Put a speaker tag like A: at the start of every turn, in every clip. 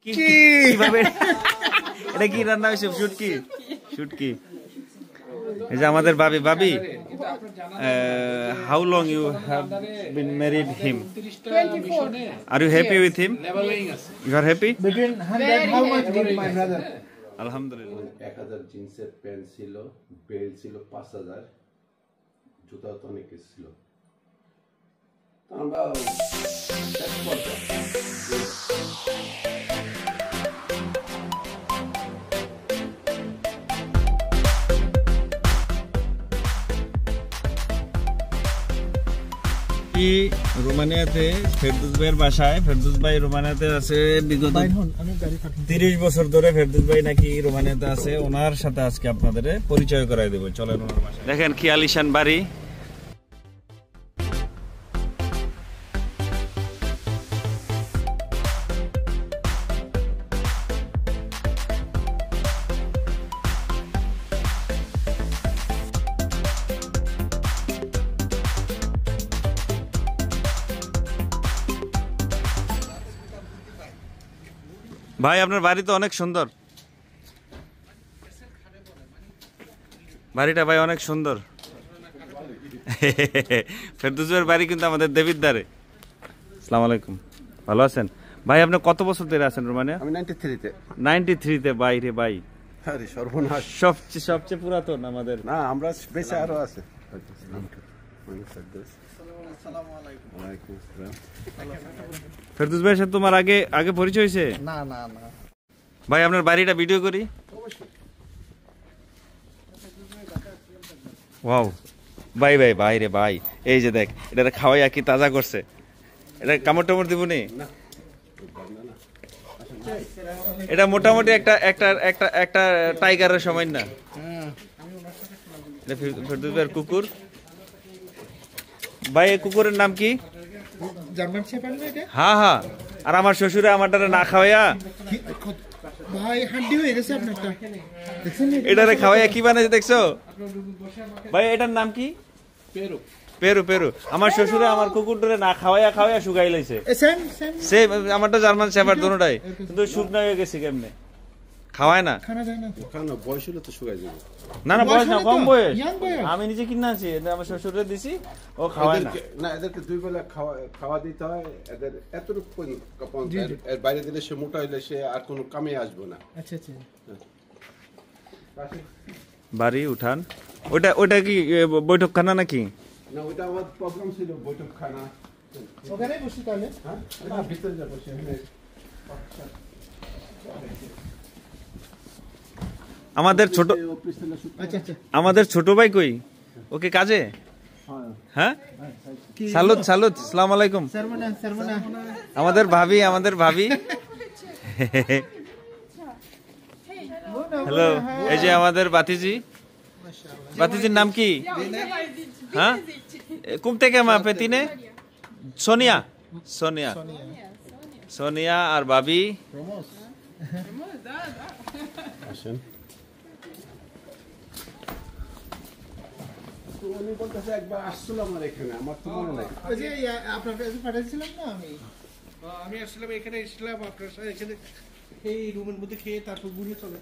A: কিভাবে এটা কি রান্না হয়েছে? শুটকি, শুটকি। এই যে আমাদের ভাবি। ভাবি, how long you have been married him?
B: 24.
A: Are you happy with him? You are happy?
C: Between 100, how much did my brother?
A: আলহামদুলিল্লাহ।
D: 1000 জিন্সের প্যান্ট ছিল, বেল্ট ছিল 5000, জুতা তো অনেক কিছু ছিল। আমরা
A: রোমানিয়াতে ফেরদৌস ভাইয়ের বাসায়। ফেরদৌস ভাই রোমানিয়াতে আছে বিগত 30 বছর ধরে। ফেরদৌস ভাই নাকি রোমানিয়াতে আছে। ওনার সাথে আজকে আপনাদের পরিচয় করাই দেবো। চলেন ওনার বাসায়। দেখেন কি আলিশান বাড়ি। ভাই আপনার বাড়ি তো অনেক সুন্দর। বাড়িটা ভাই অনেক সুন্দর। ফেরদৌস ভাইয়ের বাড়ি কিন্তু আমাদের দেবিদ্বারে। আসসালামু আলাইকুম, ভালো আছেন ভাই? আপনি কত বছর ধরে আছেন রোমানিয়া?
D: আমি 93-তে।
A: 93-তে? ভাই রে ভাই,
D: আরে সর্বনাশ।
A: সবচেয়ে পুরাতন আমাদের।
D: না, আমরা বেঁচে আরো আছে।
A: ফেরদৌস ভাইয়ের সাথে তোমার আগে পরিচয় হয়েছে?
C: না না না
A: ভাই আপনার বাড়িটা ভিডিও করি। ওয়াও ভাই ভাই ভাই রে ভাই, এই যে দেখ, এটা খাওয়াই কি তাজা করছে। এটা কামড় টামড় দিব নি? এটা মোটামুটি একটা টাইগারের সময় না। ফেরদৌস ভাইয়ের কুকুর। ভাই এই কুকুরের নাম কি?
C: জার্মান শেপার্ড না এটা?
A: হ্যাঁ হ্যাঁ। আর আমার শ্বশুরে আমার দ্বারা না খাওয়াইয়া
C: ভাই হাড্ডি হয়ে গেছে আপনারটা। দেখছেন
A: এটারে খাওয়াইয়া কি বানাইছে দেখছো ভাই? এটার নাম কি? পেরু। Peru Peru. আমার শ্বশুরে আমার কুকুরটারে না খাওয়াইয়া শুকাই লাইছে।
C: Same
A: same. আমারটা জার্মান শেপার্ড দুটোটাই, কিন্তু শুকনা হয়ে গেছে কেমনে? খাওয়ায় না।
C: খানা যায় না।
D: ওখানে বয়স হলে তো শুকাই যাবে।
A: না না, বয়স না, কম বয়স।
C: ইয়াং বয়স।
A: আমি নিজে কিনে আছি, আমার শ্বশুরে দিছি, ও খাওয়ায় না।
D: না, এদেরকে 2 বেলা খাওয়া দিতে হয়। এদের এতটুকু এর বাইরে দিলে সে মোটা হইলে সে আর কোনো কামে আসবে না।
C: আচ্ছা আচ্ছা।
A: বাড়ি উঠান। ওটা কি বৈঠকখানা নাকি?
D: না, ওইটা আমার প্রোগ্রাম ছিল, বৈঠকখানা।
C: ওখানেই বসি তাহলে।
D: হ্যাঁ, না ভিতরে যাব সেখানে।
A: আমাদের ছোট ভাই কই? ওকে কাজে? হ্যাঁ, সালুত সালুত। আসসালামু আলাইকুম। আমাদের ভাবি। হ্যালো, এই যে আমাদের বাতিজির নাম কি? হ্যাঁ, কুম থেকে মা পেতিনে? সোনিয়া আর ভাবি।
D: আসেন। উনি বলতেছে একবার আসছিল আমার এখানে, আমার তো মনে নাই।
C: ওই যে আপনার কাছে পাঠিয়েছিলাম না
E: আমি আসলাম এখানে, এসেছিলাম আপনার সাথে এখানে এই রুমের মধ্যে খেয়ে তারপর ঘুরে চলে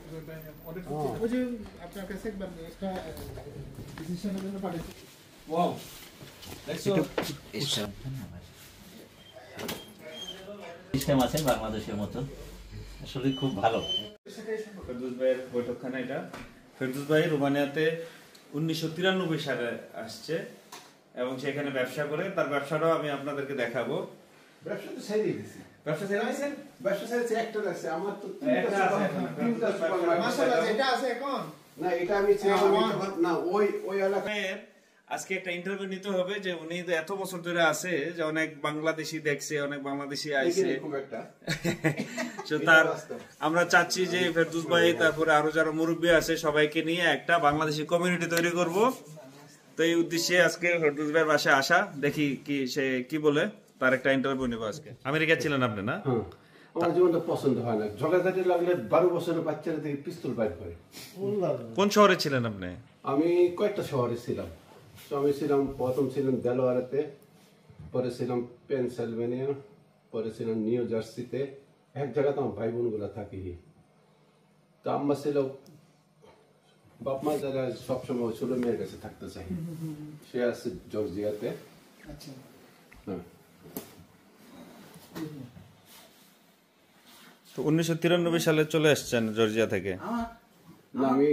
E: অর্ডার করতে।
C: ওই যে আপনার কাছে একবার একটা ডিসিশনের জন্য পাঠিয়েছি।
A: ওয়াও,
F: সিস্টেম আছে বাংলাদেশের মতো, আসলে খুব ভালো।
A: ফেরদৌস ভাইয়ের বৈঠকখানা এটা। ফেরদৌস ভাই রোমানিয়াতে 1993 সালে আসছে এবং সেখানে ব্যবসা করে। তার ব্যবসাটাও আমি আপনাদেরকে দেখাবো।
D: ব্যবসা তো ছেড়ে দিয়েছি।
A: ব্যবসা ছেড়ে দিয়েছেন?
D: ব্যবসা ছেড়েছে, একটা আছে আমার তো
A: একটা আছে।
C: মাশাআল্লাহ, এটা আছে এখন।
D: না, এটা আমি না ওই এলাকায়।
A: আজকে একটা ইন্টারভিউ নিতে হবে যে উনি তো এত বছর ধরে আছে, যে অনেক বাংলাদেশি দেখছে, অনেক বাংলাদেশি আইছে। তার আমরা চাচ্ছি যে ফেরদৌস ভাই, তারপরে আরো যারা মুরব্বী আছে সবাইকে নিয়ে একটা বাংলাদেশি কমিউনিটি তৈরি করব। তো এই উদ্দেশ্যে আজকে ফেরদৌস ভাইয়ের বাসায় আসা। দেখি কি সে কি বলে। তার একটা ইন্টারভিউ নেব আজকে। আমেরিকা ছিলেন আপনি না?
D: আমার জীবনটা পছন্দ হয় না। ঝগড়াঝাটি লাগলে 12 বছরের বাচ্চারা থেকে পিস্তল বাইর করে।
A: কোন শহরে ছিলেন আপনি?
D: আমি কয়েকটা শহরে ছিলাম। আমি ছিলাম, প্রথম ছিলাম দেলোয়ারেতে, পরে ছিলাম পেনসিলভেনিয়া, পরে ছিলাম নিউ জার্সিতে, এক জায়গাতে আমার ভাই বোনগুলো থাকি। তো আম্মা ছিল, বাপ মা যারা সবসময় ছোট মেয়ের কাছে থাকতে চাই, সে আছে জর্জিয়াতে।
C: আচ্ছা
D: হ্যাঁ,
A: তো 1993 সালে চলে আসছেন জর্জিয়া থেকে।
D: না আমি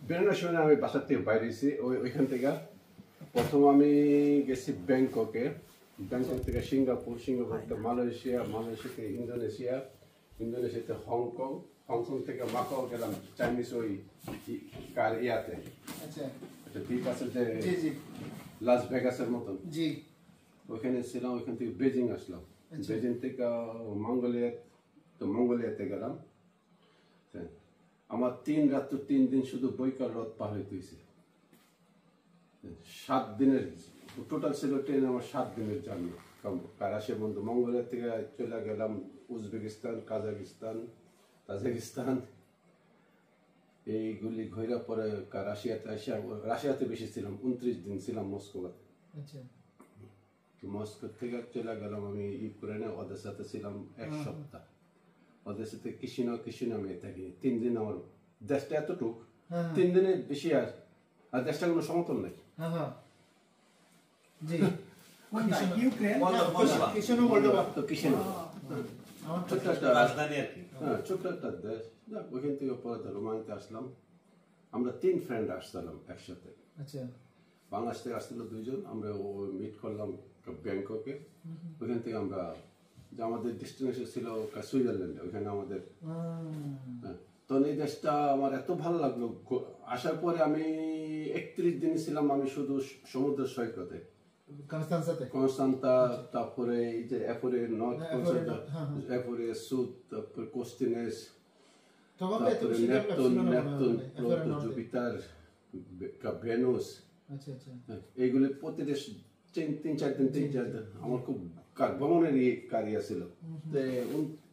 D: বেরোনোর সময় আমি বাসার থেকে বাইরে এসেছি। ওইখান থেকে প্রথম আমি গেছি ব্যাংককে, ব্যাংকক থেকে সিঙ্গাপুর, সিঙ্গাপুর থেকে মালয়েশিয়া, মালয়েশিয়া থেকে ইন্দোনেশিয়া, ইন্দোনেশিয়াতে হংকং, হংকং থেকে মাকাও গেলাম, চাইনিজ ওই কার ইয়াতে
C: আচ্ছা
D: একটা দ্বীপ আছে যে
C: জি জি
D: লাস ভেগাসের মতন,
C: জি
D: ওইখানে ছিলাম। ওইখান থেকে বেজিং আসলাম, বেজিং থেকে মঙ্গোলিয়া, তো মঙ্গোলিয়াতে গেলাম। আমার 3 রাত্র 3 দিন শুধু বৈকাল হ্রদ পার হইতে হয়েছে। 7 দিনের টোটাল ছিল ট্রেন আমার, 7 দিনের জার্নি। কারাশিয়া বন্ধু মঙ্গোলিয়া থেকে চলে গেলাম উজবেকিস্তান, কাজাকিস্তান, তাজিকিস্তান, এইগুলি ঘুরে পরে রাশিয়াতে আসিয়া, রাশিয়াতে বেশি ছিলাম, 29 দিন ছিলাম মস্কোতে।
C: আচ্ছা
D: মস্কো থেকে চলে গেলাম আমি ইউক্রেনে, ওদেসাতে ছিলাম 1 সপ্তাহ। ওদেসাতে কিশিনাও আমি থাকি 3 দিন। আমার দেশটা এতটুক, 3 দিনের বেশি আর দেশটা কোনো সমতল নাই।
C: হ্যাঁ হ্যাঁ জি ইউক্রেন
F: মলদোভা।
C: মলদোভা
D: তো কিশিনাও ছোট্ট একটা
F: রাজধানী আর কি।
D: হ্যাঁ, ছোট্ট একটা দেশ। ওইখান থেকে পরে রোমানিতে আসলাম। আমরা 3 ফ্রেন্ড আসছিলাম একসাথে।
C: আচ্ছা
D: বাংলাদেশ থেকে আসছিল 2 জন, আমরা মিট করলাম ব্যাংককে। ওইখান থেকে আমরা, যে আমাদের ডেস্টিনেশন ছিল সুইজারল্যান্ডে, ওইখানে আমাদের। হ্যাঁ, তো এই দেশটা আমার এত ভালো লাগলো। আসার পরে আমি 31 দিন ছিলাম আমি শুধু সমুদ্র সৈকতে,
C: কনস্টান্সাতে
D: কনস্টান্তা, তারপরে এই যে এফোরে নর্থ কনস্টান্তা, এফোরে সুদ, তারপরে কোস্টিনেস, তারপরে নেপতুন, প্লুটো, জুপিটার, ভেনুস।
C: আচ্ছা আচ্ছা
D: এইগুলি প্রতিটা 3-4 দিন আমার খুব ভ্রমণের কারিয়া ছিল।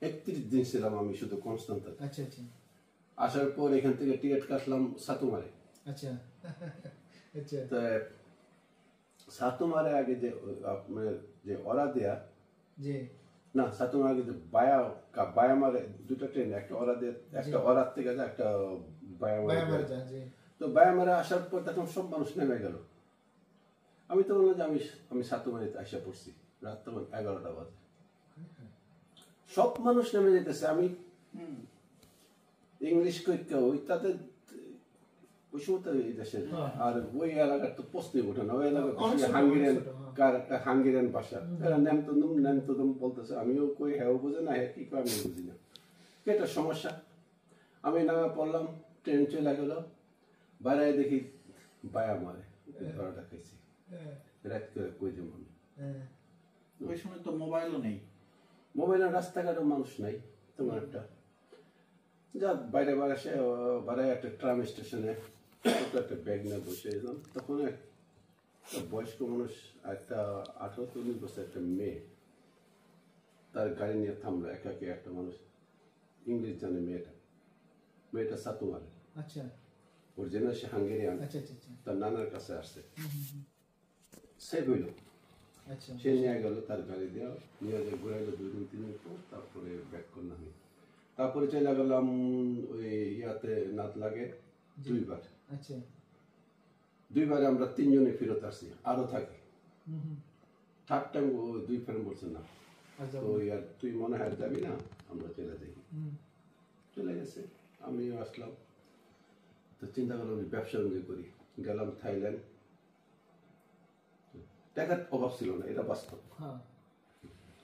D: 31 দিন ছিলাম আমি শুধু কনস্টান্তা।
C: আচ্ছা আচ্ছা
D: আসার পর এখান থেকে টিকিট কাটলাম সাতুমারে।
C: আচ্ছা আচ্ছা
D: তো সাতুমারে আগে যে আপনার যে ওরা দেয়া,
C: জি
D: না সাতুমার আগে যে বায়ামারে 2টা ট্রেন, একটা ওরা দিয়ে, একটা ওরার থেকে যায়, একটা বায়ামারে।
C: জি
D: তো বায়ামারে আসার পর তখন সব মানুষ নেমে গেল। আমি তো বললাম যে আমি সাতুমারিতে আসা পড়ছি, রাত তখন 11টা বাজে, সব মানুষ নেমে যেতেছে। আমি ইংলিশ কই ওই তাদের ওই সময় তো এই দেশের, আর ওই এলাকার তো প্রশ্নই ওঠে না। ওই এলাকার হাঙ্গেরিয়ান ভাষা, এরা নেমতদম বলতেছে। আমিও কই হ্যাঁ বুঝে না, হ্যাঁ কি কই আমি বুঝি না। এটা সমস্যা। আমি নামে পড়লাম, ট্রেন চলে গেল, বাইরে দেখি বায়া মারে ধরাটা খাইছি রাত করে কই যে মনে।
F: ওই সময় তো মোবাইলও নেই,
D: মোবাইলের রাস্তাঘাটে মানুষ নাই তোমার একটা। যা বাইরে বাইরে একটা ট্রাম স্টেশনে একটা ব্যাগ নিয়ে বসে এলাম। তখন একটা বয়স্ক মানুষ, একটা 18-19 বছর একটা মেয়ে, তার গাড়ি নিয়ে থামলো একাকে। একটা মানুষ ইংলিশ জানে, মেয়েটা সাতুমারে।
C: আচ্ছা
D: ওর জন্য সে হাঙ্গেরিয়ান,
C: আচ্ছা আচ্ছা
D: তার নানার কাছে আসছে। সে হইল,
C: আচ্ছা
D: সে নিয়ে গেল তার গাড়ি দেওয়া, নিয়ে যে ঘুরাইলো 2-3 দিন পর। তারপরে ব্যাক করলাম আমি। তারপরে চলে গেলাম ওই ইয়াতে নাত লাগে 2 বার।
C: আচ্ছা
D: 2 বারে আমরা 3 জনে ফেরত আসছি, আরো থাকে। থার্ড টাইম ওই 2 ফ্রেন্ড বলছে না, তো ইয়ার তুই মনে হয় যাবি না, আমরা চলে যাই। চলে গেছে, আমিও আসলাম। তো চিন্তা করলাম ব্যবসা বাণিজ্য করি। গেলাম থাইল্যান্ড। টাকার অভাব ছিল না, এটা বাস্তব।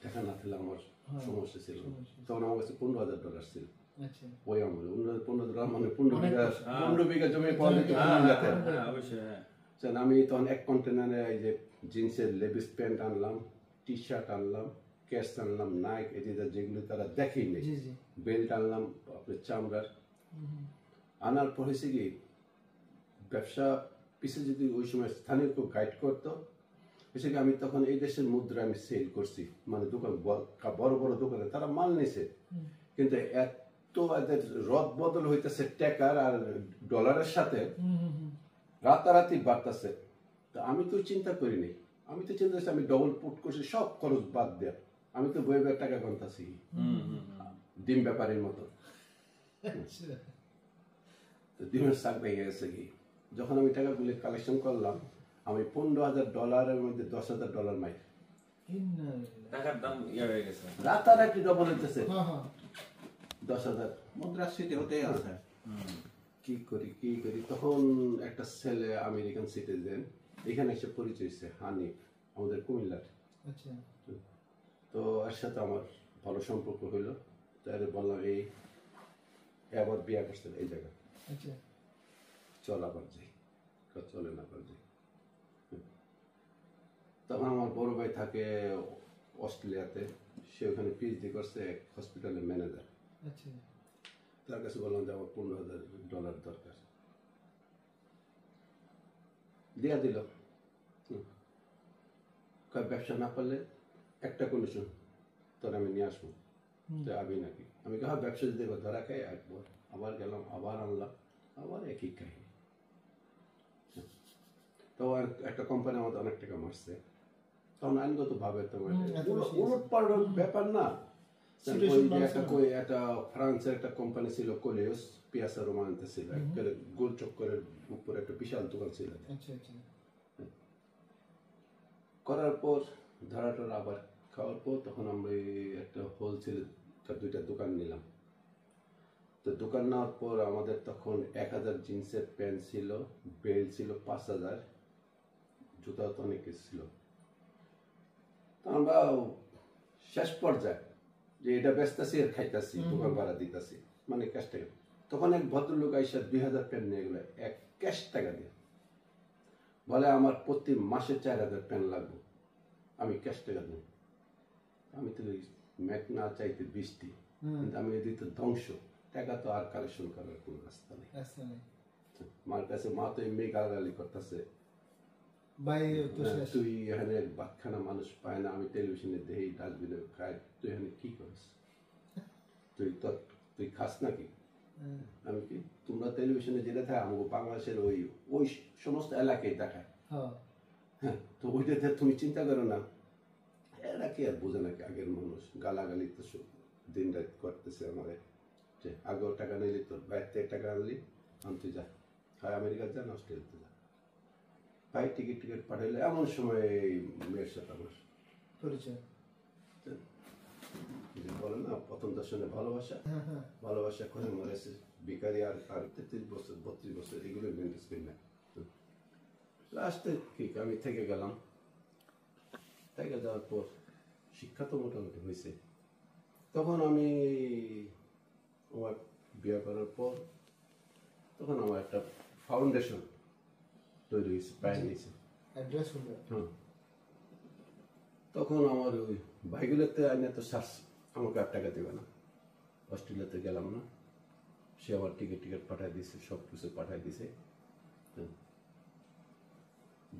D: টাকা না থাকলে আমার সমস্যা ছিল। তখন আমার কাছে $15,000 ছিল।
C: আচ্ছা
D: ওই আমলে $15,000 মানে 15 বিঘা জমি পাওয়া যেত। আমি তখন 1 কন্টেনারে এই যে জিন্সের লেভিস প্যান্ট আনলাম, টি শার্ট আনলাম, ক্যাশ আনলাম, নাইক, এডিডাস, যেগুলো তারা দেখেই নেই, বেল্ট আনলাম আপনার চামড়ার। আনার পর হয়েছে কি, ব্যবসা পিছিয়ে যদি ওই সময় স্থানীয় কেউ গাইড করতো, হয়েছে কি আমি তখন এই দেশের মুদ্রা আমি সেল করছি, মানে দোকান বড় বড় দোকানে তারা মাল নিছে, কিন্তু এত এদের রদ বদল হইতেছে টাকার আর ডলারের সাথে, রাতারাতি বাড়তেছে। তো আমি তো চিন্তা করিনি, আমি তো চিন্তা করছি আমি ডবল পুট করছি, সব খরচ বাদ দেয়া। আমি তো বই টাকা গন্তাছি, ডিম ব্যাপারের মতো। তো ডিমের শাক ভেঙে গেছে কি, যখন আমি টাকাগুলি কালেকশন করলাম, আমি $15,000 মধ্যে $10,000 মাই
A: টাকার দাম হয়ে গেছে,
D: রাতারাতি ডবল হইতেছে।
C: হ্যাঁ হ্যাঁ
D: 10,000
E: মুদ্রাস্ফীতি হতেই আছে।
D: কি করি তখন একটা ছেলে আমেরিকান সিটিজেন এখানে এসে পরিচয় হয়েছে, হানিফ, আমাদের কুমিল্লার।
C: আচ্ছা
D: তো এর সাথে আমার ভালো সম্পর্ক হইলো। তাহলে বললাম এই আবার বিয়ে করছে এই জায়গায়,
C: আচ্ছা
D: চল আবার যাই, চলে না আবার যাই। তখন আমার বড় ভাই থাকে অস্ট্রেলিয়াতে, সে ওখানে পিএইচডি করছে, এক হসপিটালের ম্যানেজার।
C: আচ্ছা
D: তার কাছে বললাম যে আমার $15,000 দরকার, দিয়া দিল। ব্যবসা না পারলে একটা কন্ডিশন, তোর আমি নিয়ে আসবো, তো আবি নাকি? আমি হ্যাঁ, ব্যবসা যদি ধরা খাই একবার, আবার গেলাম, আবার আনলাম, আবার একই কাহিনী। তো একটা কোম্পানি আমাদের অনেক টাকা মারছে, তখন আইনগত ভাবে তোমার উলট পালট ব্যাপার না। একটা ফ্রান্সের একটা কোম্পানি ছিল, কোলিওস, পিয়াসা রোমান্তে ছিল, একেবারে গোল চক্করের উপরে একটা বিশাল দোকান ছিল।
C: আচ্ছা আচ্ছা
D: করার পর ধরাটা আবার খাওয়ার পর তখন আমরা একটা হোলসেল 2টা দোকান নিলাম। তো দোকান নেওয়ার পর আমাদের তখন 1,000 জিন্সের প্যান্ট ছিল, বেল্ট ছিল 5,000, জুতা তো অনেক কিছু ছিল। তো আমরা শেষ পর্যায়ে যে এটা বেচতেছি আর খাইতেছি, দোকান ভাড়া দিতেছি, মানে ক্যাশ টাকা। তখন এক ভদ্রলোক আইসা 2,000 প্যান্ট নিয়ে গেলো এক ক্যাশ টাকা দিয়ে, বলে আমার প্রতি মাসে 4,000 প্যান্ট লাগবে, আমি ক্যাশ টাকা দিই। আমি তো ম্যাক না চাইতে বৃষ্টি, কিন্তু আমি এদিকে তো ধ্বংস, টাকা তো আর কালেকশন করার কোনো রাস্তা নেই। মার কাছে মা তো এমনি গালাগালি করতেছে, তুই এখানে বাচ্চানা মানুষ পায় না, আমি টেলিভিশনে দেখি ডাস্টবিনে খাই, তুই এখানে কি করিস? তুই খাস নাকি? আমি কি, তোমরা টেলিভিশনে যেটা থাকে আমাকে বাংলাদেশের ওই সমস্ত এলাকায় দেখায়, হ্যাঁ, তো ওইটাতে তুমি চিন্তা করো না, এরা কি আর বোঝে নাকি? আগের মানুষ গালাগালি তো দিন রাত করতেছে আমাদের, যে আগেও টাকা নিলি, তোর বাইর থেকে টাকা আনলি, আনতে যা, হয় আমেরিকা যা, না অস্ট্রেলিয়াতে যা, ভাই টিকিট পাঠাইলে এমন সময় মেয়ের সাথে আমার
C: পরিচয়,
D: বলে না প্রথম দর্শনে ভালোবাসা, ভালোবাসা করে মরেছে বিকারি। আর 33 বছর 32 বছর এগুলো মেনটেন করি না। লাস্টে ঠিক আমি থেকে গেলাম, থেকে যাওয়ার পর শিক্ষা তো মোটামুটি হয়েছে। তখন আমি আমার বিয়ে করার পর তখন আমার একটা ফাউন্ডেশন তৈরি হয়েছে, প্রায় নিয়েছে। হ্যাঁ, তখন আমার ওই ভাইগুলোতে আইনে তো শ্বাস আমাকে আর টাকা দেবে না, অস্ট্রেলিয়াতে গেলাম না, সে আমার টিকিট পাঠাই দিয়েছে, সব কিছু পাঠাই দিয়েছে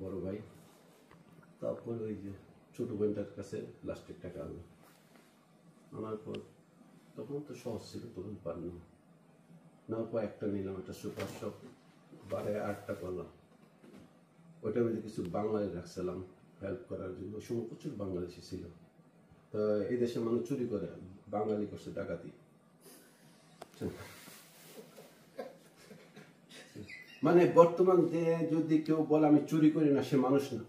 D: বড় ভাই। তারপর ওই যে ছোট বোনটার কাছে লাস্টের টাকা আনলো, আনার পর তখন তো সহজ ছিল, তখন পারল নেওয়ার পর একটা নিলাম, একটা সুপার শপ, 8টা করলাম। ওইটার মধ্যে কিছু বাঙালি রাখছিলাম হেল্প করার জন্য, ওই সময় প্রচুর বাংলাদেশি ছিল। তো এই দেশের মানুষ চুরি করে, বাঙালি করছে ডাকাতি। মানে বর্তমান যদি কেউ বলে আমি চুরি করি না, সে মানুষ না।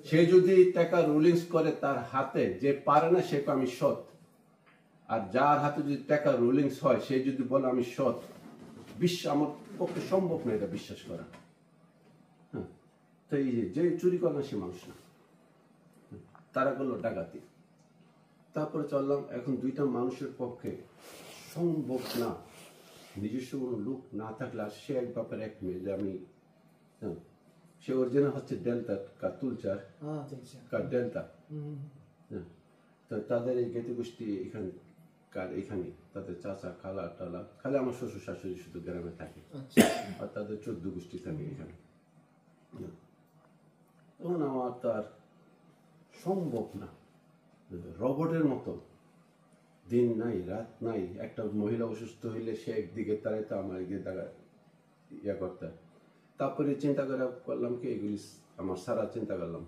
D: সে যদি টাকা রুলিংস করে তার হাতে, যে পারে না সে আমি সৎ। আর যার হাতে যদি টাকা রুলিংস হয়, সে যদি বলে আমি সৎ, আমার পক্ষে সম্ভব না এটা বিশ্বাস করা। হ্যাঁ, তো এই যে চুরি করে না সে মানুষ না, তারা করলো ডাকাতি। তারপরে চললাম, এখন 2টা মানুষের পক্ষে সম্ভব না, নিজস্ব কোনো লোক না থাকলে, আর সে এক ব্যাপারে এক মেয়ে, যে আমি, সে অরিজিনাল হচ্ছে ডেল্টা কাতুলচার ডেল্টা। তো তাদের এই গেতে গোষ্ঠী এখানে তাদের চাচা খালা টালা, খালি আমার শ্বশুর শাশুড়ি শুধু গ্রামে থাকে, আর তাদের 14 গোষ্ঠী থাকে এখানে। তখন আমার তো আর সম্ভব না, রবটের মতো দিন নাই রাত নাই, একটা মহিলা অসুস্থ হইলে সে একদিকে তারাই তো আমার এদিকে তারা ইয়া করতে। তারপরে চিন্তা করলাম কি এগুলি আমার সারা চিন্তা করলাম।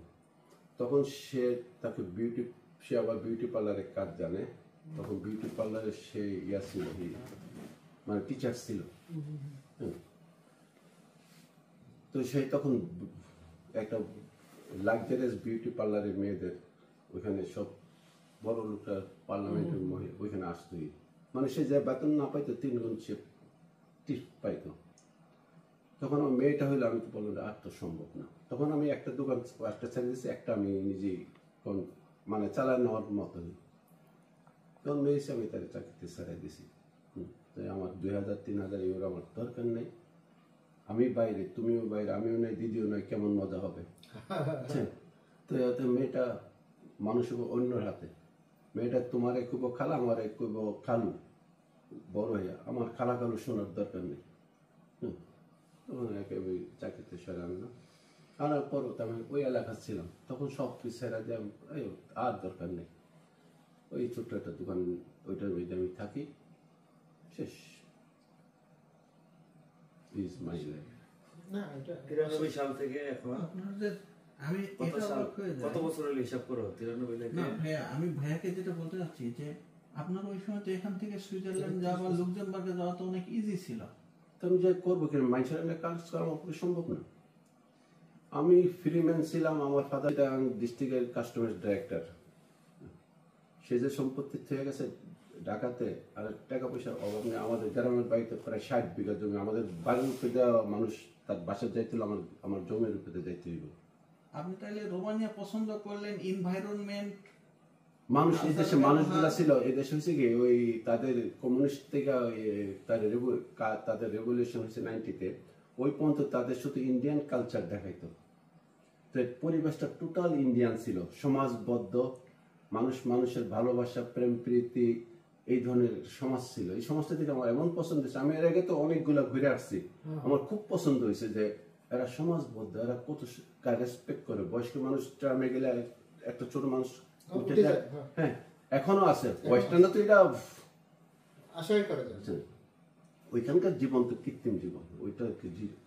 D: তখন সে আবার বিউটি পার্লারের কাজ জানে, তখন বিউটি পার্লারে সে ইয়া ছিল, মানে টিচার ছিল। তো সেই তখন একটা লাক্সারিয়াস বিউটি পার্লারে মেয়েদের ওইখানে সব বড় লোকরা পার্লামেন্টের ওইখানে আসতোই, মানে সে যে বেতন না পাইতো 3 গুণ সে টিপ পাইতো। তখন আমার মেয়েটা হইলে আমি তো বললাম আর তো সম্ভব না। তখন আমি একটা দোকান একটা ছেড়ে দিয়েছি, একটা আমি নিজেই মানে চালায় নেওয়ার মতো। তখন মেয়ে হিসেবে আমি তার চাকরিতে ছেড়ে দিয়েছি। তাই আমার 2000-3000 ইউরো আমার দরকার নেই, আমি বাইরে, তুমিও বাইরে, আমিও নাই, দিদিও নাই, কেমন মজা হবে। তো এতে মেয়েটা মানুষ অন্যর হাতে, মেয়েটা তোমারে খুব খালা, আমার খুব খালু, বড় হইয়া আমার খালা খালু শোনার দরকার নেই। তখন একে ওই চাকরিতে সরে আনলাম, আনার পর আমি ওই এলাকা ছিলাম, তখন সব কিছু ছেড়ে দিয়ে আর দরকার নেই, ওই ছোট্ট একটা দোকান ওইটার মধ্যে আমি থাকি, শেষ। Is my life.
C: না এটা
A: 93 সাল থেকে এখন
B: আপনাদের আমি
A: কত
B: এটা
A: সাল,
B: অবাক হয়ে যাই।
A: কত বছর হলো হিসাব করো 93 থেকে?
B: না ভাইয়া, আমি ভাইয়াকে যেটা বলতে চাচ্ছি যে আপনার ওই সময় তো এখান থেকে সুইজারল্যান্ড যাওয়া বা লুক্সেমবার্গে যাওয়া তো অনেক ইজি ছিল।
D: তো আমি যাই করবো কেন, মানুষের কাজ করা আমার পক্ষে সম্ভব না। আমি ফ্রিম্যান ছিলাম, আমার ফাদার ডিস্ট্রিক্টের কাস্টমার ডাইরেক্টর, সে যে সম্পত্তি থেকে গেছে ঢাকাতে, আর টাকা পয়সার অভাব নেই। আমাদের গ্রামের বাড়িতে প্রায় 60 বিঘা জমি, আমাদের বাড়ির উপরে দেওয়া মানুষ তার বাসার যাইতে আমার জমির উপরে যাইতে হইব।
B: আপনি তাহলে রোমানিয়া পছন্দ করলেন, এনভায়রনমেন্ট,
D: মানুষ এই দেশে মানুষগুলা ছিল, এই দেশে হয়েছে কি ওই তাদের কমিউনিস্ট থেকে তাদের রেভলিউশন হয়েছে 90-তে, ওই পর্যন্ত তাদের শুধু ইন্ডিয়ান কালচার দেখাইতো। তো পরিবেশটা টোটাল ইন্ডিয়ান ছিল, সমাজবদ্ধ, মানুষ মানুষের ভালোবাসা, প্রেম প্রীতি, এই ধরনের সমাজ ছিল। এই সমাজটা থেকে আমার এমন পছন্দ হয়েছে, আমি এর আগে তো অনেকগুলা ঘুরে আসছি, আমার খুব পছন্দ হয়েছে যে এরা সমাজবদ্ধ, এরা কত রেসপেক্ট করে। বয়স্ক মানুষ ট্রামে গেলে একটা ছোট মানুষ উঠে যায়, হ্যাঁ এখনো আছে। ওয়েস্টার্নে তো এটা
C: আশাই করা যাচ্ছে।
D: ওইখানকার জীবন তো কৃত্রিম জীবন, ওইটা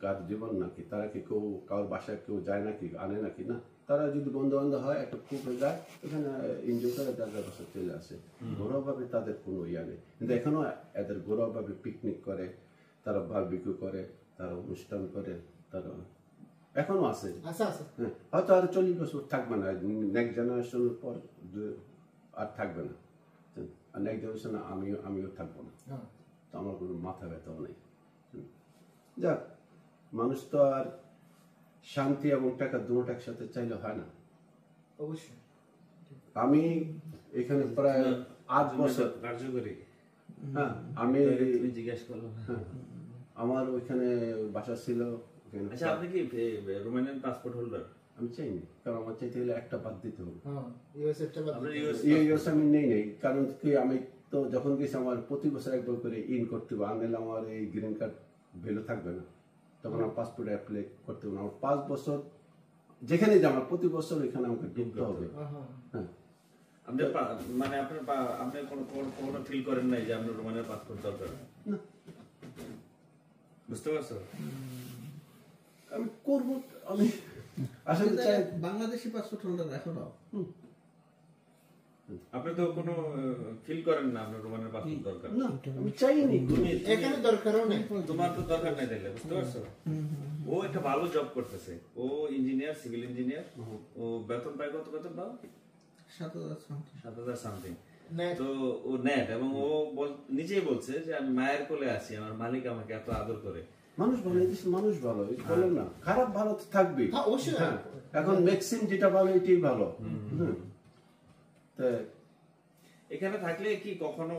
D: কার জীবন নাকি? তারা কি কেউ কারোর বাসায় কেউ যায় নাকি, আনে নাকি? না, তারা যদি বন্ধু বান্ধব হয় একটা খুবে যায়, এখানে এনজয় করে তাদের বাসা চলে আসে। ঘরোয়াভাবে তাদের কোনো ইয়া নেই, কিন্তু এখনো এদের ঘরোয়াভাবে পিকনিক করে, তারা বারবিকিউ করে, তারা অনুষ্ঠান করে, তারা এখনো আছে।
C: আচ্ছা আচ্ছা,
D: হ্যাঁ, হয়তো আর 40 বছর থাকবে না, নেক্সট জেনারেশনের পর আর থাকবে না, আর নেক্সট জেনারেশন আমিও থাকবো না।
C: হ্যাঁ
D: তো আমার কোনো মাথা ব্যথাও নেই। যাক, মানুষ তো আর শান্তি এবং টাকা দুটোটা একসাথে চাইলে হয় না।
C: অবশ্যই।
D: আমি এখানে প্রায় 8 বছর
A: কার্যকরী।
D: হ্যাঁ, আমি
A: জিজ্ঞেস করলাম।
D: হ্যাঁ, আমার ওইখানে বাসা ছিল।
A: আচ্ছা, আপনি কি রোমানিয়ান পাসপোর্ট হোল্ডার?
D: আমি চাইনি, কারণ আমার চাইতে গেলে একটা বাদ দিতে হবে।
C: হ্যাঁ ইউএস এর টাকা
A: আপনার ইউএস
D: ইউএস আমি নেই, কারণ কি আমি তো যখন গেছি আমার প্রতি বছর একবার করে ইন করতে হবে, আনলে আমার এই গ্রিন কার্ড ভ্যালু থাকবে না, তখন আমার পাসপোর্ট অ্যাপ্লাই করতে হবে না। আমার 5 বছর যেখানে যে আমার প্রতি বছর এখানে আমাকে ঢুকতে হবে। হ্যাঁ,
A: আপনি মানে আপনি কোনো ফিল করেন নাই যে আপনার রোমানিয়ার পাসপোর্ট দরকার? বুঝতে পারছো?
D: আমি করবো, আমি আসলে চাই।
B: বাংলাদেশি পাসপোর্ট হোল্ডার এখনো
A: আপনি তো কোনো ফিল করেন না আপনার রোমানিয়ার পাসপোর্ট দরকার?
D: না, আমি চাইনি।
C: এখানে দরকারও নেই।
A: তোমার তো দরকার নাই তাইলে, বুঝতে পারছো? ও একটা ভালো জব করতেছে, ও ইঞ্জিনিয়ার, সিভিল ইঞ্জিনিয়ার। ও বেতন পায়, কত বেতন পাও? 7,000 সামথিং। তো ও নেট, এবং ও নিজেই বলছে যে আমি মায়ের কোলে আছি, আমার মালিক আমাকে এত আদর করে।
D: মানুষ ভালো, এই দেশের মানুষ ভালো, বলেন না, খারাপ ভালো তো থাকবে।
C: হ্যাঁ অবশ্যই।
D: এখন ম্যাক্সিম যেটা ভালো এটাই ভালো।
A: এখানে থাকলে কি কখনো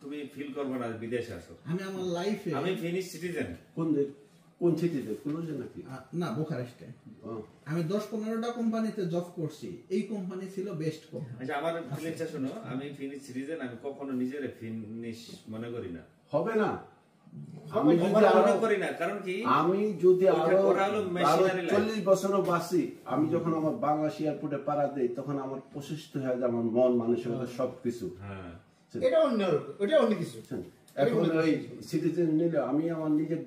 A: তুমি ফিল করবে না বিদেশে আসো?
B: আমি আমার লাইফে,
A: আমি ফিনিশ সিটিজেন।
D: কোন সিটিতে? ক্লুজে নাকি?
B: না, বুখারেস্টে।
D: ও,
B: আমি 10-15টা কোম্পানিতে জব করছি, এই কোম্পানি ছিল বেস্ট কোম্পানি।
A: আচ্ছা, আমার ফিলিংসটা শোনো, আমি ফিনিশ সিটিজেন, আমি কখনো নিজের ফিনিশ মনে করি না।
D: হবে না।
A: আমি মনে করি না, কারণ কি
D: আমি যদি আরো
A: ওরা হলো machinery life।
D: 40 বছরও বাঁচি, আমি যখন আমার বাংলাদেশ এয়ারপোর্টে পাড়া দেই, তখন আমার প্রশস্ত হয়ে যায় আমার মন, মানসিকতা সবকিছু।
A: হ্যাঁ,
C: এটা অন্য কিছু।
D: এখন ওই সিটিজেন নিলে আমি আমার নিজের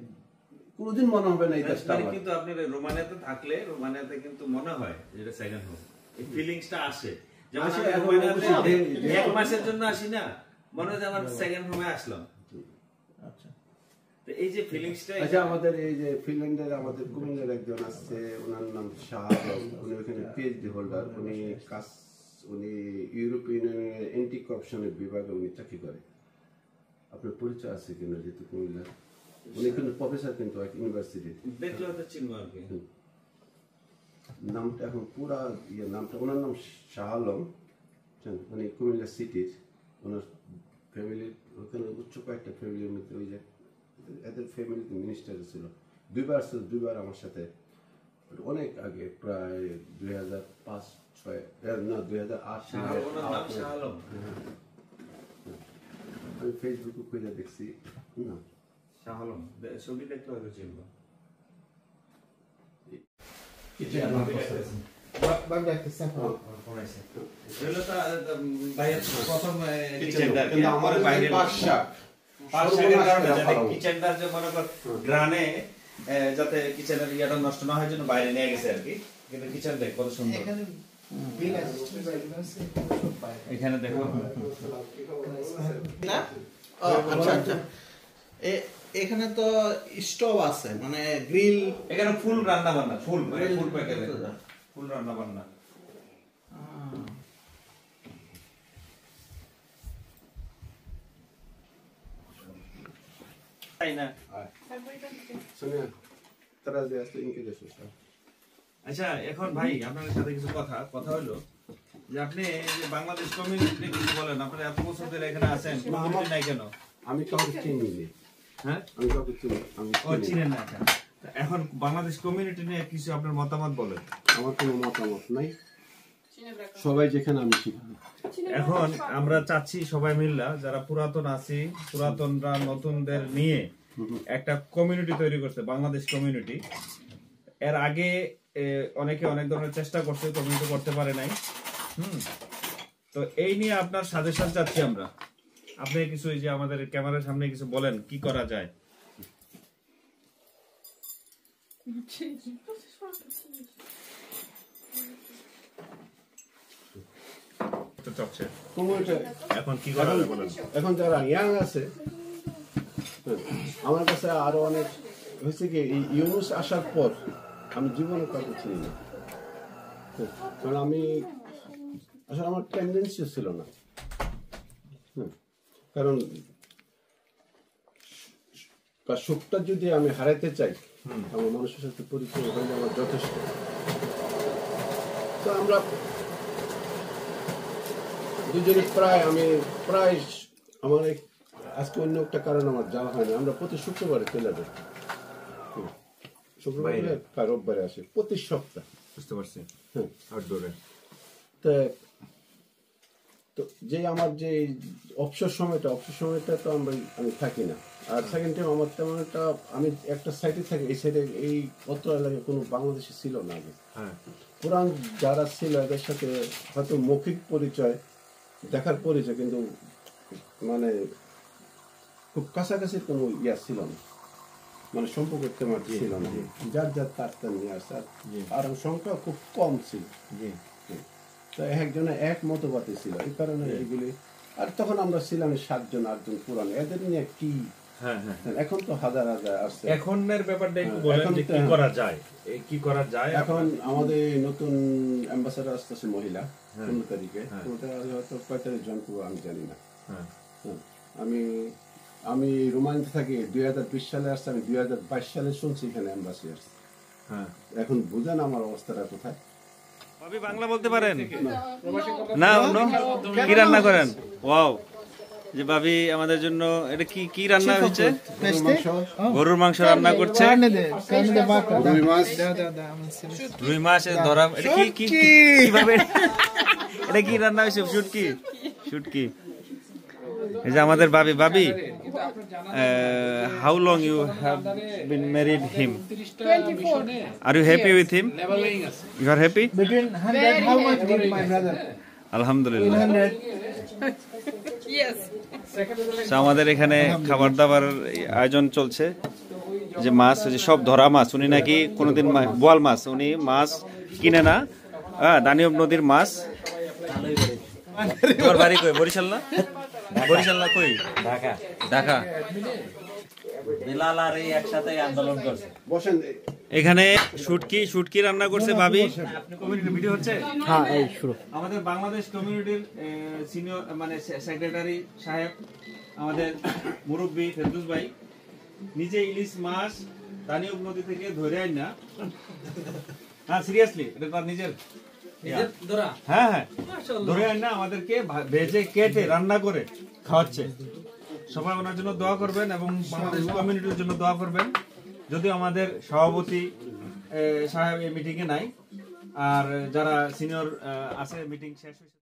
D: কোনোদিন মনে হবে না এই দেশটা আমার।
A: কিন্তু আপনি রোমানিয়াতে থাকলে, রোমানিয়াতে কিন্তু মনে হয় যেটা সাইলেন্ট হোক, এই ফিলিংসটা আসে যেমন
D: আসি,
A: আমি
D: এখন
A: রোমানিয়াতে
D: অবশ্যই
A: এক মাসের জন্য আসি না, মনে হয় যে আমার সেকেন্ড হোমে আসলাম।
B: আচ্ছা
A: তো এই যে ফিলিংসটা,
D: আচ্ছা আমাদের এই যে ফিনল্যান্ডের আমাদের কুমিল্লার একজন আছে, ওনার নাম শাহ আলম, উনি ওখানে পিএইচডি হোল্ডার, উনি ইউরোপিয়ান ইউনিয়নের অ্যান্টি করাপশনের বিভাগে উনি চাকরি করে। আপনার পরিচয় আছে কিনা যেহেতু কুমিল্লার, উনি কিন্তু প্রফেসর কিন্তু এক ইউনিভার্সিটির।
A: দেখলে হয়তো চিনবো আর কি।
D: নামটা এখন পুরা নামটা, ওনার নাম শাহ আলম, উনি কুমিল্লা সিটির। ওনার ফ্যামিলির ওখানে উচ্চ কয়েকটা ফ্যামিলির মধ্যে ওই যে এদের ফ্যামিলিতে মিনিস্টার ছিল, দুইবার আমার সাথে, অনেক আগে, প্রায় 2005-06 না 2008 সালে।
A: ওনার নাম শাহ আলম।
D: আমি ফেসবুকে খুঁজে দেখছি না,
A: শাহ আলম ছবি দেখলে হয়তো চিনবো।
C: বাম দেখতেছে
A: এগুলো তো ভাইয়ের প্রথম কিচেনটা,
D: কিন্তু আমার
A: বাইরে
D: পাঁচ-শাক
A: পাঁচ-শাকের কারণে যাতে কিচেনটার যে মনে কর গ্রানে যাতে কিচেনের ইয়াটা নষ্ট না হয় জন্য বাইরে নিয়ে গেছে আর কি। কিন্তু কিচেন দেখ কত সুন্দর।
C: এখানে বিল আছে
A: এখানে দেখো
B: না আচ্ছা আচ্ছা এখানে তো স্টোভ আছে, মানে গ্রিল।
A: এখানে ফুল রান্না বান্না, ফুল প্যাকেজ, ফুল রান্না বান্না। তাই না?
D: Sonia, traes de esto en que de eso está.
A: আচ্ছা এখন ভাই আপনাদের সাথে কিছু কথা হলো যে আপনি যে বাংলাদেশ কমিউনিটি নিয়ে কিছু বলেন। আপনারা এত বছর ধরে এখানে আছেন, কমিউনিটি নাই কেন?
D: আমি কাউকে চিনি নি,
A: হ্যাঁ
D: আমি কাউকে চিনি, আমি
A: ও চিনেন না। আচ্ছা এখন বাংলাদেশ কমিউনিটি নিয়ে কিছু আপনার মতামত বলেন।
D: আমার কোনো মতামত নাই, সবাই যেখানে আমি শিখবো।
A: এখন আমরা চাচ্ছি সবাই মিল্লা যারা পুরাতন আছি, পুরাতনরা নতুনদের নিয়ে একটা কমিউনিটি তৈরি করতে, বাংলাদেশ কমিউনিটি। এর আগে অনেকে অনেক ধরনের চেষ্টা করছে, কমিউনিটি করতে পারে নাই। তো এই নিয়ে আপনার সাজেশন চাচ্ছি আমরা। আপনি কিছু এই যে আমাদের ক্যামেরার সামনে কিছু বলেন, কি করা যায়? তো চলছে এখন কি করা যায় বলেন।
D: এখন যারা ইয়াং আছে, আমার কাছে আরো অনেক হয়েছে কি, এই ইউনুস আসার পর আমি জীবনে কাউকে চিনি না, কারণ আমি আসলে আমার টেন্ডেন্সি ছিল না। কারণ সুখটা যদি আমি হারাইতে চাই, আমার মানুষের সাথে পরিচয় হলে আমার যথেষ্ট। তো আমরা দুজনে প্রায় আমার আজকে অন্য একটা কারণ আমার যাওয়া হয়নি। আমরা প্রতি শুক্রবারে চলে যাই, শুক্রবারে রোববারে আসে প্রতি সপ্তাহ।
A: বুঝতে পারছি।
D: হ্যাঁ,
A: আউটডোরে
D: তো যে আমার যে অবসর সময়টা তো আমি থাকি না। আর সেকেন্ড টাইম আমার তেমন একটা, আমি একটা সাইডে থাকি, এই সাইডে এই অত এলাকায় কোনো বাংলাদেশি ছিল না আগে। পুরান যারা ছিল এদের সাথে হয়তো মৌখিক পরিচয়, দেখার পরিচয়, কিন্তু মানে খুব কাছাকাছি কোনো ইয়া ছিল না, মানে সম্পর্ক তেমন ছিল না। যার তার নিয়ে আসছে, আর সংখ্যা খুব কম ছিল। তো একজনে এক মতবাদী ছিল, এই কারণে এগুলি। আর তখন আমরা ছিলাম 7 জন 8 জন পুরান, এদের নিয়ে কি। এখন তো হাজার আসছে।
A: এখনের ব্যাপারটা একটু বলেন যে কি করা যায়।
D: এখন আমাদের নতুন অ্যাম্বাসেডর আসতেছে মহিলা 15 তারিখে, ওটা হয়তো কয় তারিখ জয়েন করবো আমি জানি না। আমি রোমানিয়াতে থাকি, 2020 সালে আসছে, আমি 2022 সালে শুনছি এখানে অ্যাম্বাসি আসছে। এখন বুঝেন আমার অবস্থাটা কোথায়।
A: ভাবি বাংলা বলতে পারেন না? কি রান্না করেন? ওয়াও, যে ভাবি আমাদের জন্য এটা কি রান্না হচ্ছে? গরুর মাংস রান্না করছে। রুই মাছ ধরা, এটা কিভাবে এটা কি রান্না হয়েছে? শুটকি। এই যে আমাদের ভাবি how long you have been married him?
G: 24.
A: Are you happy with him? You are happy?
C: Between 100, how much did my brother?
A: আলহামদুলিল্লাহ।
C: 100.
G: Yes.
A: আমাদের এখানে খাবার দাবার আয়োজন চলছে। যে মাছ, যে সব ধরা মাছ, উনি নাকি কোনোদিন বোয়াল মাছ উনি মাছ কিনে না, দানিয়ব নদীর মাছ তোমার বাড়ি কই? বরিশাল না? বরিশাল না কই?
F: ঢাকা
A: ঢাকা।
F: বিলাল আর এই একসাথে আন্দোলন করছে।
D: বসেন।
A: এখানে শুটকি রান্না করছে ভাবি। কমিউনিটি ভিডিও হচ্ছে? হ্যাঁ, এই শুরু। আমাদের বাংলাদেশ কমিউনিটির সিনিয়র মানে সেক্রেটারি সাহেব, আমাদের মুরব্বী ফেরদৌস ভাই নিজে ইলিশ মাছ দানিউব নদী থেকে ধরে আইন না। হ্যাঁ, সিরিয়াসলি, এটা তার নিজের হ্যাঁ ধরে আইন না, আমাদেরকে ভেজে কেটে রান্না করে খাওয়াচ্ছে। সবাই ওনার জন্য দোয়া করবেন এবং বাংলাদেশ কমিউনিটির জন্য দোয়া করবেন। যদিও আমাদের সভাপতি সাহেব এই মিটিং এ নাই, আর যারা সিনিয়র আছে মিটিং শেষ হয়েছে।